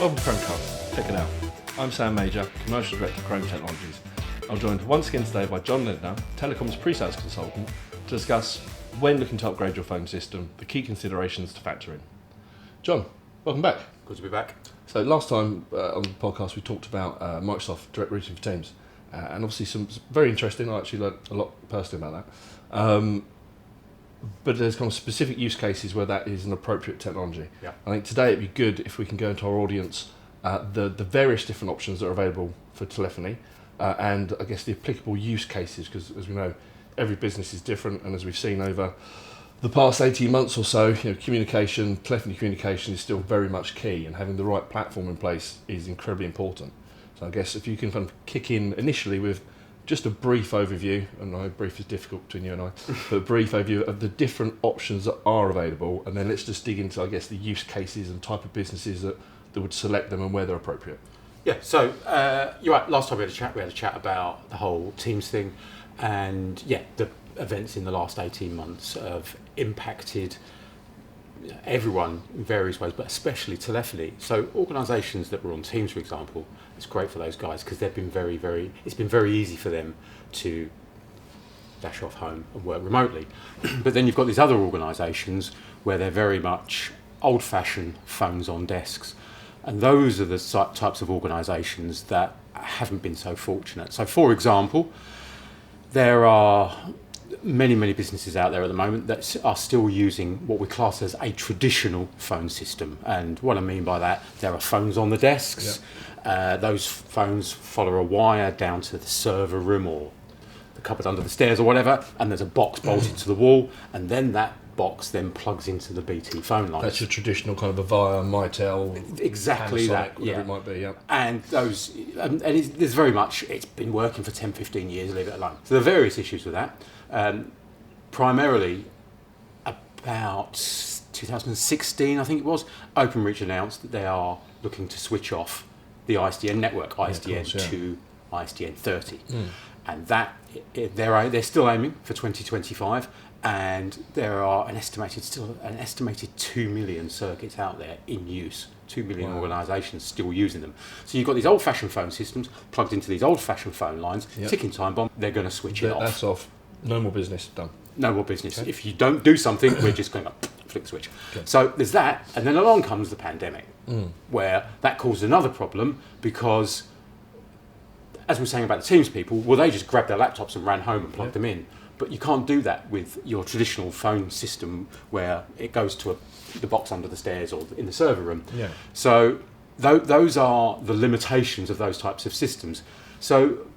Welcome to Krome Cast. Check it out. I'm Sam Major, Commercial Director of Krome Technologies. I'm joined once again today by John Ledner, Telecoms Pre-Sales Consultant, to discuss when looking to upgrade your phone system, the key considerations to factor in. John, welcome back. Good to be back. So last time on the podcast we talked about Microsoft Direct Routing for Teams, and obviously some very interesting. I actually learned a lot personally about that. But there's kind of specific use cases where that is an appropriate technology. Yeah. I think today it'd be good if we can go into our audience the various different options that are available for telephony, and I guess the applicable use cases, because as we know, every business is different, and as we've seen over the past 18 months or so, telephony communication is still very much key, and having the right platform in place is incredibly important. So I guess if you can kind of kick in initially with just a brief overview, and I know brief is difficult between you and I, but a brief overview of the different options that are available, and then let's just dig into, I guess, the use cases and type of businesses that would select them and where they're appropriate. Yeah, so you're right, last time we had a chat about the whole Teams thing, and the events in the last 18 months have impacted everyone in various ways, but especially telephony. So organisations that were on Teams, for example, it's great for those guys because they've been it's been very easy for them to dash off home and work remotely. But then you've got these other organisations where they're very much old-fashioned phones on desks, and those are the types of organisations that haven't been so fortunate. So, for example, there are many businesses out there at the moment that are still using what we class as a traditional phone system. And what I mean by that, there are phones on the desks. Yep. Those phones follow a wire down to the server room or the cupboard under the stairs or whatever, and there's a box bolted to the wall, and then that box then plugs into the BT phone lines. That's your traditional kind of a via Mitel, exactly Panasonic, that, whatever it might be. Yeah. And those, there's very much, it's been working for 10-15 years. Leave it alone. So there are various issues with that. Primarily, about 2016, I think it was, Openreach announced that they are looking to switch off the ISDN network, ISDN to ISDN 30, and that they're still aiming for 2025. And there are an estimated 2 million circuits out there in use. 2 million organisations still using them. So you've got these old-fashioned phone systems plugged into these old-fashioned phone lines. Ticking time bomb. They're going to switch it off. That's off. No more business done. No more business. Okay. If you don't do something, we're just going to flick the switch. Okay. So there's that, and then along comes the pandemic, where that caused another problem because, as we were saying about the Teams people, well, they just grabbed their laptops and ran home and plugged them in. But you can't do that with your traditional phone system where it goes to the box under the stairs or in the server room. Yeah. So those are the limitations of those types of systems. So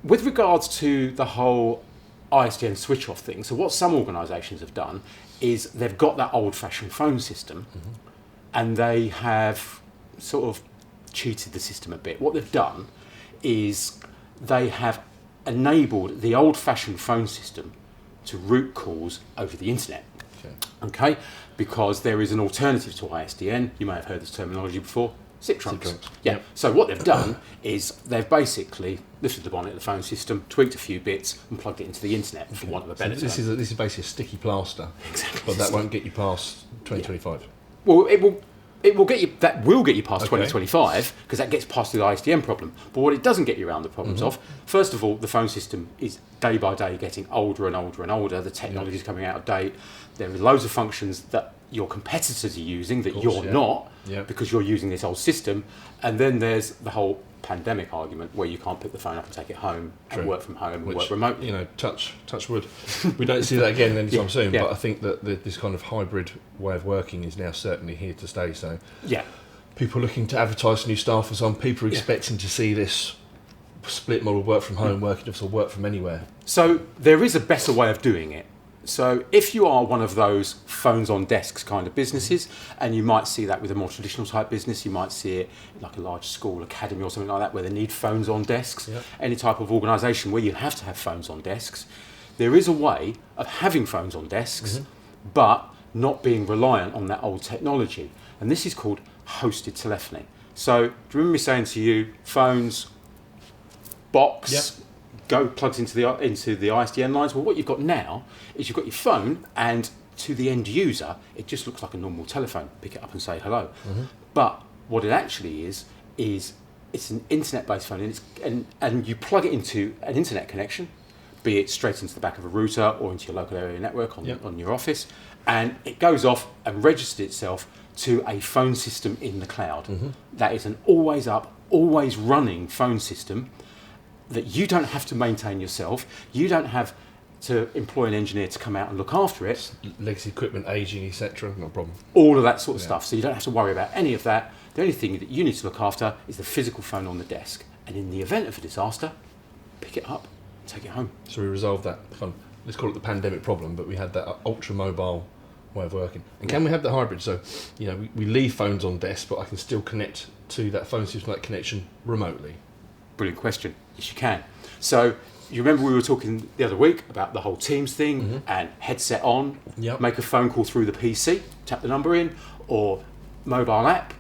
with regards to the whole ISDN switch-off thing, so what some organisations have done is they've got that old-fashioned phone system and they have sort of cheated the system a bit. What they've done is they have enabled the old-fashioned phone system to route calls over the internet. Okay? Because there is an alternative to ISDN. You may have heard this terminology before. SIP trunks. Yeah. So what they've done is they've basically lifted the bonnet of the phone system, tweaked a few bits, and plugged it into the internet, for want of a better term. This is basically a sticky plaster. Exactly. But that won't get you past 2025. Yeah. Well, it will get you. That will get you past 2025 because that gets past the ISDN problem. But what it doesn't get you around the problems of, first of all, the phone system is day by day getting older and older and older. The technology is coming out of date. There are loads of functions that your competitors are using that you're not because you're using this old system. And then there's the whole pandemic argument where you can't pick the phone up and take it home and work from home and work remotely. Touch wood. We don't see that again anytime soon. But I think that this kind of hybrid way of working is now certainly here to stay. So people looking to advertise new staff and so on, people are expecting to see this split model, work from home, working office, or work from anywhere. So there is a better way of doing it. So if you are one of those phones on desks kind of businesses, and you might see that with a more traditional type business, you might see it like a large school, academy or something like that, where they need phones on desks, any type of organisation where you have to have phones on desks, there is a way of having phones on desks, but not being reliant on that old technology. And this is called hosted telephony. So do you remember me saying to you, phones, box, plugs into the ISDN lines? Well, what you've got now is you've got your phone, and to the end user, it just looks like a normal telephone. Pick it up and say hello. But what it actually is it's an internet-based phone, and you plug it into an internet connection, be it straight into the back of a router or into your local area network on your office, and it goes off and registers itself to a phone system in the cloud. That is an always up, always running phone system that you don't have to maintain yourself. You don't have to employ an engineer to come out and look after it. Legacy equipment, aging, etc. Not a problem. All of that sort of stuff. So you don't have to worry about any of that. The only thing that you need to look after is the physical phone on the desk. And in the event of a disaster, pick it up, take it home. So we resolved that let's call it the pandemic problem, but we had that ultra mobile way of working. And can we have the hybrid? So, we leave phones on desk, but I can still connect to that phone system, that connection remotely. Brilliant question. Yes, you can. So you remember we were talking the other week about the whole Teams thing and headset on, make a phone call through the PC, tap the number in, or mobile app.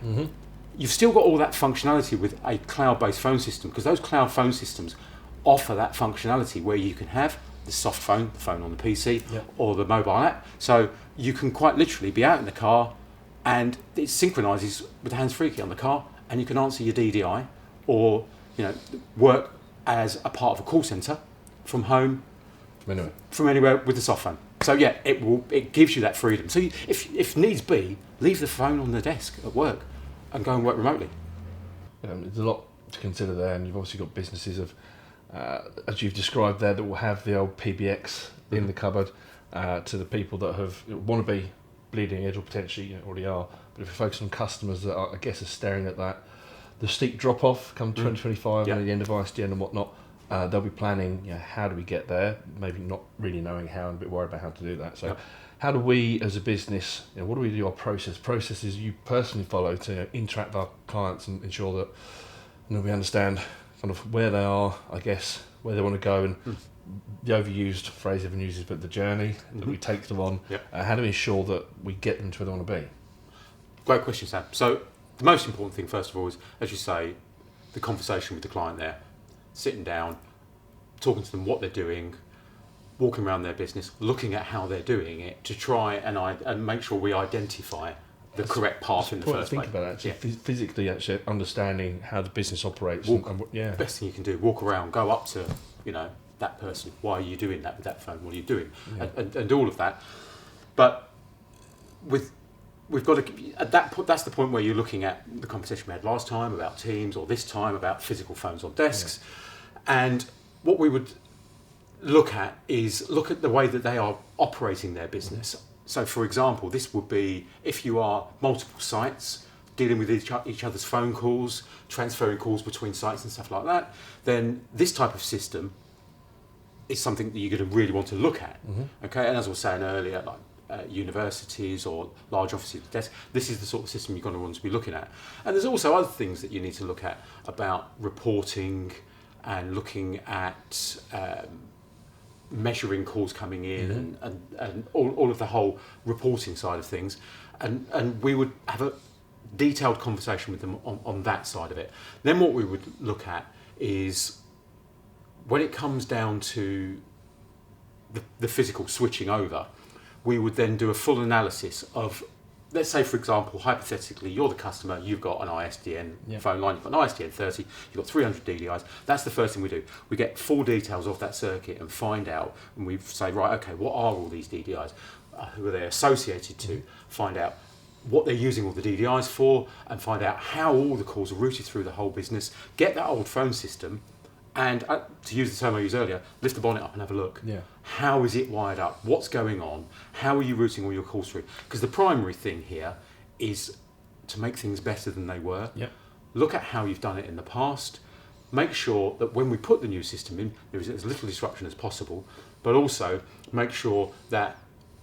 You've still got all that functionality with a cloud-based phone system, because those cloud phone systems offer that functionality where you can have the soft phone, the phone on the PC, or the mobile app. So you can quite literally be out in the car and it synchronises with the hands-free key on the car, and you can answer your DDI or work as a part of a call centre from home, from anywhere with the soft phone. So it gives you that freedom. So if needs be, leave the phone on the desk at work and go and work remotely. There's a lot to consider there, and you've obviously got businesses of, as you've described there, that will have the old PBX in the cupboard, to the people that want to be bleeding edge, or potentially already are. But if we focus on customers that are staring at that, the steep drop off come 2025 and at the end of ISDN and whatnot, they'll be planning, how do we get there? Maybe not really knowing how and a bit worried about how to do that. So how do we as a business, what do we do our processes you personally follow to interact with our clients and ensure that we understand kind of where they are, I guess, where they want to go, and the overused phrase everyone uses, but the journey that we take them on. How do we ensure that we get them to where they want to be? Great question, Sam. So the most important thing, first of all, is, as you say, the conversation with the client there. Sitting down, talking to them what they're doing, walking around their business, looking at how they're doing it to try and make sure we identify the correct path in the first place. Think about it, actually, physically actually understanding how the business operates. Best thing you can do, walk around, go up to that person. Why are you doing that with that phone? What are you doing? And all of that. But we've got to, at that point, that's the point where you're looking at the conversation we had last time about Teams, or this time about physical phones on desks. And what we would look at the way that they are operating their business. So, for example, this would be if you are multiple sites dealing with each other's phone calls, transferring calls between sites and stuff like that, then this type of system is something that you're going to really want to look at. Okay, and as I was saying earlier, like universities or large offices with desks, this is the sort of system you're going to want to be looking at. And there's also other things that you need to look at about reporting and looking at measuring calls coming in and all of the whole reporting side of things. And we would have a detailed conversation with them on that side of it. Then what we would look at is when it comes down to the physical switching over, we would then do a full analysis of, let's say, for example, hypothetically, you're the customer, you've got an ISDN phone line, you've got an ISDN 30, you've got 300 DDIs. That's the first thing we do. We get full details of that circuit and find out, and we say, right, okay, what are all these DDIs? Who are they associated to? Find out what they're using all the DDIs for, and find out how all the calls are routed through the whole business. Get that old phone system, and to use the term I used earlier, lift the bonnet up and have a look. How is it wired up? What's going on? How are you routing all your calls through? Because the primary thing here is to make things better than they were. Look at how you've done it in the past. Make sure that when we put the new system in, there is as little disruption as possible, but also make sure that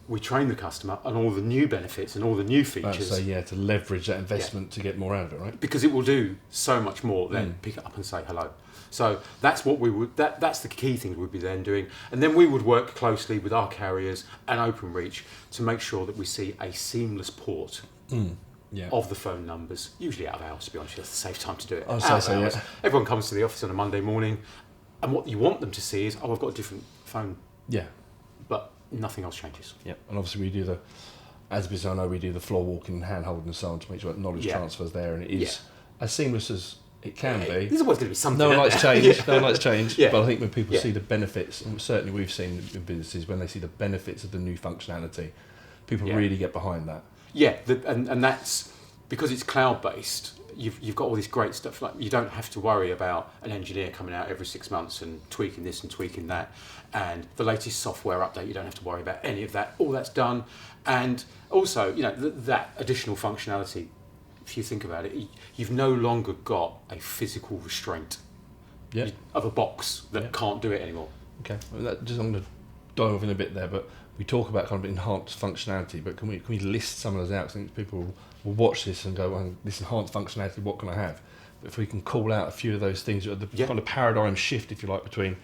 we train the customer on all the new benefits and all the new features. To leverage that investment to get more out of it, right? Because it will do so much more than pick it up and say hello. So that's what we would. That's the key thing we'd be then doing, and then we would work closely with our carriers and Openreach to make sure that we see a seamless port of the phone numbers, usually out of hours. To be honest, that's a safe time to do it. Everyone comes to the office on a Monday morning, and what you want them to see is, I've got a different phone. But nothing else changes. Yeah, and obviously we do as a business, I know we do the floor walking, hand holding and so on to make sure that knowledge transfers there, and it is as seamless as it can be. There's always going to be something. No one likes change. No one likes change. Yeah. But I think when people see the benefits, and certainly we've seen in businesses when they see the benefits of the new functionality, people really get behind that. Yeah, and that's because it's cloud based. You've got all this great stuff. Like you don't have to worry about an engineer coming out every 6 months and tweaking this and tweaking that, and the latest software update. You don't have to worry about any of that. All that's done, and also that additional functionality. If you think about it, you've no longer got a physical restraint of a box that can't do it anymore. Okay, well, I'm going to dive in a bit there, but we talk about kind of enhanced functionality, but can we list some of those out? I think people will watch this and go, well, this enhanced functionality, what can I have? But if we can call out a few of those things, the kind of paradigm shift, if you like, between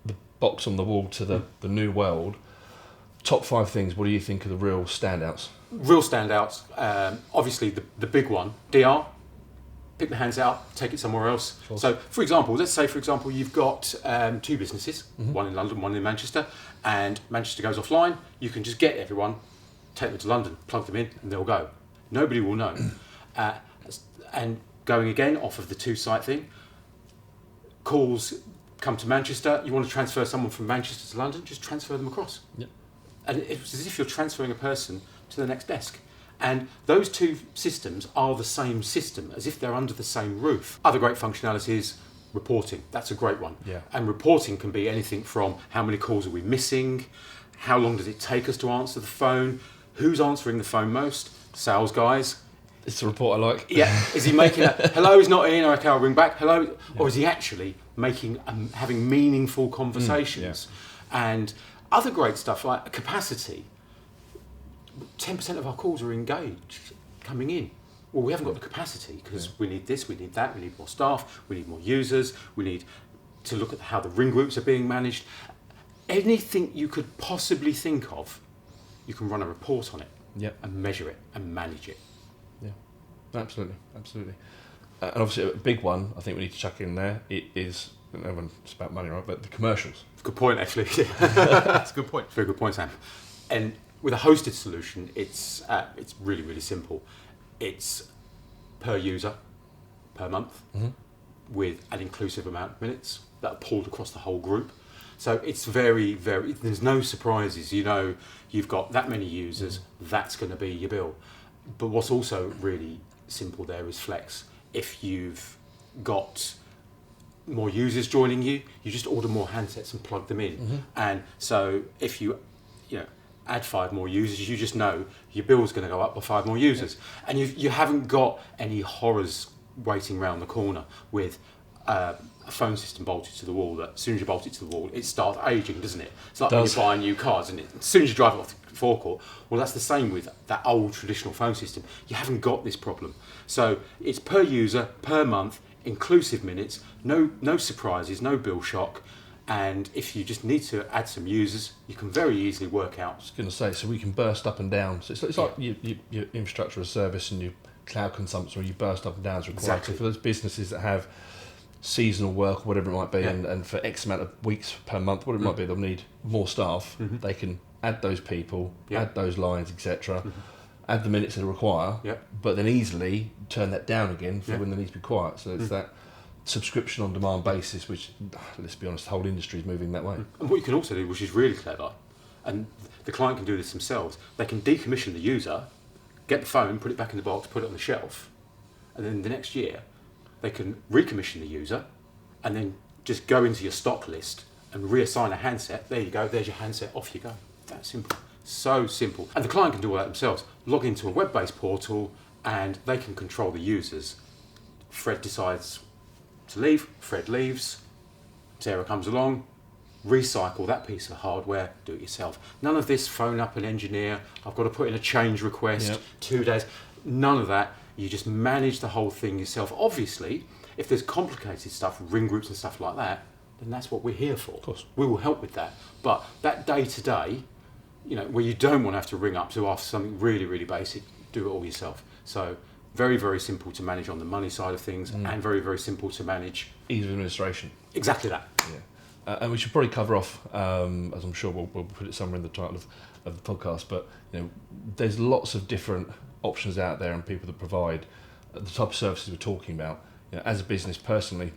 the box on the wall to the new world, top 5 things, what do you think are the real standouts? Real standouts, obviously the big one, DR, pick the hands out, take it somewhere else. Sure. So, let's say you've got 2 businesses, one in London, one in Manchester, and Manchester goes offline, you can just get everyone, take them to London, plug them in, and they'll go. Nobody will know. And going again off of the 2-site thing, calls come to Manchester, you want to transfer someone from Manchester to London, just transfer them across. Yep. And it's as if you're transferring a person to the next desk. And those 2 systems are the same system, as if they're under the same roof. Other great functionalities, reporting. That's a great one. Yeah. And reporting can be anything from how many calls are we missing, how long does it take us to answer the phone, who's answering the phone most, sales guys. It's a report I like. Yeah. Is he making a, hello, he's not in, okay, I'll ring back, hello? Yeah. Or is he actually having meaningful conversations? And other great stuff like capacity. 10% of our calls are engaged coming in. Well, we haven't got the capacity because we need this, we need that, we need more staff, we need more users, we need to look at how the ring groups are being managed. Anything you could possibly think of, you can run a report on it and measure it and manage it. Yeah, absolutely. And obviously a big one I think we need to chuck in there, it is, it's about money, right, but the commercials. Good point, actually. That's a good point. Very good point, Sam. And with a hosted solution, it's really, really simple. It's per user, per month, with an inclusive amount of minutes that are pulled across the whole group. So it's very, very, there's no surprises. You've got that many users, that's going to be your bill. But what's also really simple there is flex. If you've got more users joining you, you just order more handsets and plug them in. And so if you add 5 more users, you just know your bill's going to go up by 5 more users. And you haven't got any horrors waiting around the corner with a phone system bolted to the wall that as soon as you bolt it to the wall, it starts aging, doesn't it? It's like when you buy new cars, and as soon as you drive it off the forecourt, well, that's the same with that old traditional phone system. You haven't got this problem. So it's per user, per month, inclusive minutes, no surprises, no bill shock. And if you just need to add some users, you can very easily work out. I was going to say, so we can burst up and down. So it's like your infrastructure as service and your cloud consumption, where you burst up and down as required. Exactly. So for those businesses that have seasonal work, whatever it might be, and for X amount of weeks per month, whatever it might be, they'll need more staff. They can add those people, add those lines, etc. Add the minutes they require, but then easily turn that down again for when they need to be quiet. So it's that subscription on demand basis, which, let's be honest, the whole industry is moving that way. And what you can also do, which is really clever, and the client can do this themselves, they can decommission the user, get the phone, put it back in the box, put it on the shelf, and then the next year they can recommission the user and then just go into your stock list and reassign a handset. There you go, there's your handset, off you go. That simple. So simple. And the client can do all that themselves. Log into a web-based portal and they can control the users. Fred decides to leave, Fred leaves, Sarah comes along, recycle that piece of hardware, do it yourself. None of this phone up an engineer, I've got to put in a change request, 2 days, none of that. You just manage the whole thing yourself. Obviously, if there's complicated stuff, ring groups and stuff like that, then that's what we're here for. Of course. We will help with that. But that day-to-day, where you don't want to have to ring up to ask something really, really basic, do it all yourself. So very, very simple to manage on the money side of things and very, very simple to manage. Ease of administration. Exactly that. Yeah. And we should probably cover off, as I'm sure we'll put it somewhere in the title of the podcast, but there's lots of different options out there and people that provide the type of services we're talking about. As a business personally,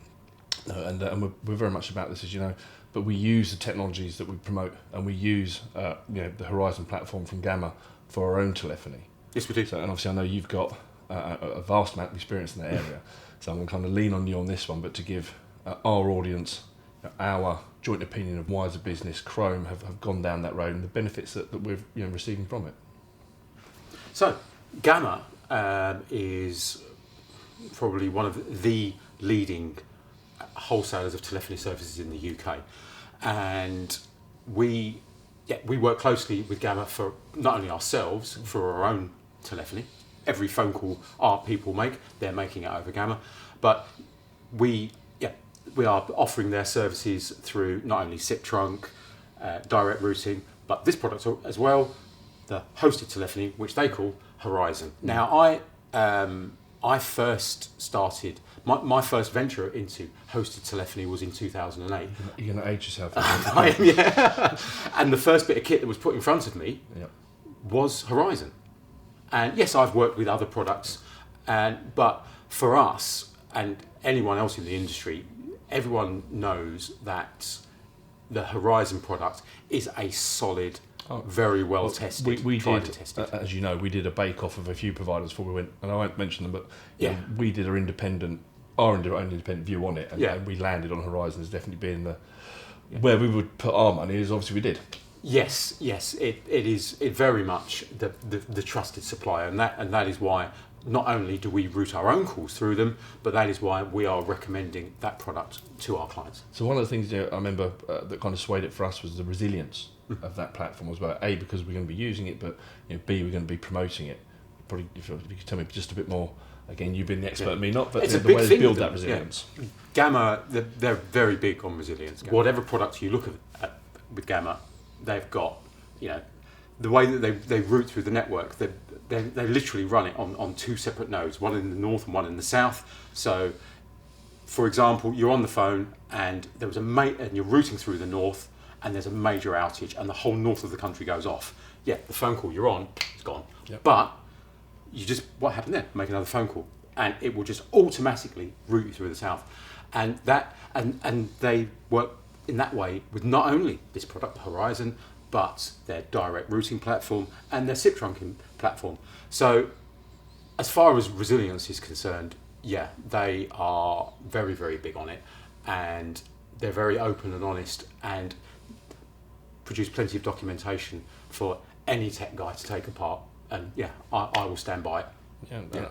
and we're very much about this, as you know, but we use the technologies that we promote, and we use the Horizon platform from Gamma for our own telephony. Yes, we do. So, and obviously I know you've got a vast amount of experience in that area, so I'm going to kind of lean on you on this one, but to give our audience our joint opinion of why as a business Krome have gone down that road and the benefits that we're receiving from it. So Gamma is probably one of the leading wholesalers of telephony services in the UK, and we work closely with Gamma for not only ourselves, for our own telephony. Every phone call our people make, they're making it over Gamma, but we are offering their services through not only SIP trunk, direct routing, but this product as well, the hosted telephony, which they call Horizon. Now, I first started, my first venture into hosted telephony was in 2008. You're going to age yourself. Yeah. And the first bit of kit that was put in front of me was Horizon. And yes, I've worked with other products, but for us and anyone else in the industry, everyone knows that the Horizon product is a solid, very well tested, we tried did, and tested. As you know, we did a bake-off of a few providers before we went, and I won't mention them, but we did our own independent view on it, and we landed on Horizon as definitely being where we would put our money, is obviously we did. Yes, it is very much the trusted supplier, and that is why not only do we route our own calls through them, but that is why we are recommending that product to our clients. So one of the things I remember that kind of swayed it for us was the resilience of that platform as well. A, because we're going to be using it, but B, we're going to be promoting it. Probably, if you could tell me just a bit more. Again, you've been the expert, me not, but it's the way to build that resilience. Yeah. Gamma, they're very big on resilience. Whatever product you look at with Gamma, they've got, the way that they route through the network, they literally run it on two separate nodes, one in the north and one in the south. So, for example, you're on the phone and there was and you're routing through the north, and there's a major outage, and the whole north of the country goes off. Yeah, the phone call you're on is gone. Yep. But what happened there? Make another phone call, and it will just automatically route you through the south, and they work in that way with not only this product, Horizon, but their direct routing platform and their SIP trunking platform. So, as far as resilience is concerned, they are very, very big on it, and they're very open and honest, and produce plenty of documentation for any tech guy to take apart. And I will stand by it.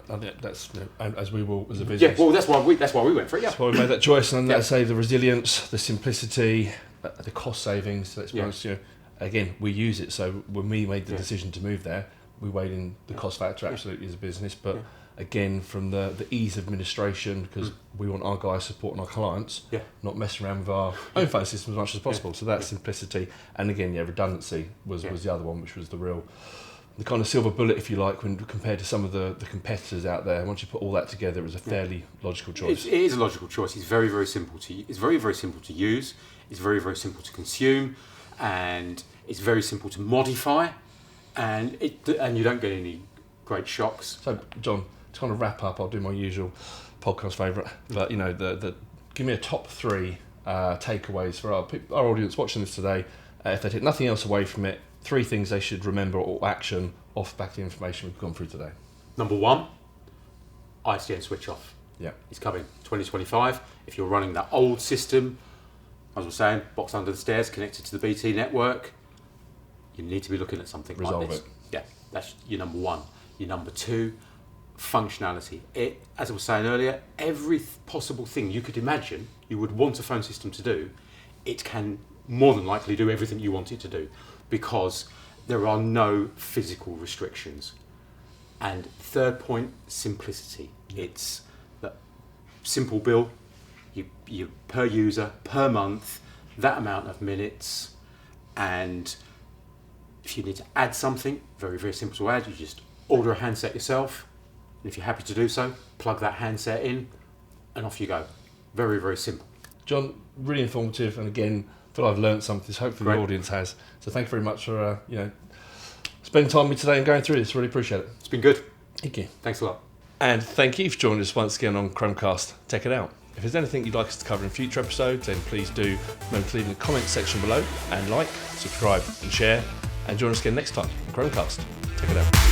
I think that's as we will as a business. Yeah, well, that's why we went for it. Yeah, that's why we made that choice. And let's say the resilience, the simplicity, the cost savings. Let's be honest, again, we use it. So when we made the decision to move there, we weighed in the cost factor absolutely as a business, but again, from the ease of administration, because we want our guys supporting our clients, not messing around with our own phone system as much as possible. So that simplicity, and again, redundancy was the other one, which was the kind of silver bullet, if you like, when compared to some of the competitors out there. Once you put all that together, it was a fairly logical choice. It is a logical choice. It's very, very simple to use. It's very, very simple to use. It's very, very simple to consume, and it's very simple to modify, and you don't get any great shocks. So, John, to kind of wrap up, I'll do my usual podcast favourite, but give me a top 3 takeaways for our audience watching this today. If they take nothing else away from it, 3 things they should remember or action off the back of the information we've gone through today. Number 1, ISDN switch off. Yeah, it's coming 2025. If you're running that old system, as I was saying, box under the stairs connected to the BT network, you need to be looking at something Resolve like this. Yeah, that's your number 1. Your number 2, functionality. As I was saying earlier, every possible thing you could imagine you would want a phone system to do, it can more than likely do everything you want it to do, because there are no physical restrictions. And third point, simplicity. It's that simple bill, you per user, per month, that amount of minutes, and if you need to add something, very, very simple to add. You just order a handset yourself, and if you're happy to do so, plug that handset in, and off you go. Very, very simple. John, really informative, and again, I feel I've learned something. Hopefully Great. the audience has. So thank you very much for spending time with me today and going through this. Really appreciate it. It's been good. Thank you. Thanks a lot. And thank you for joining us once again on Krome Cast. Check it out. If there's anything you'd like us to cover in future episodes, then please do remember to leave in the comments section below and like, subscribe and share, and join us again next time on Krome Cast. Check it out.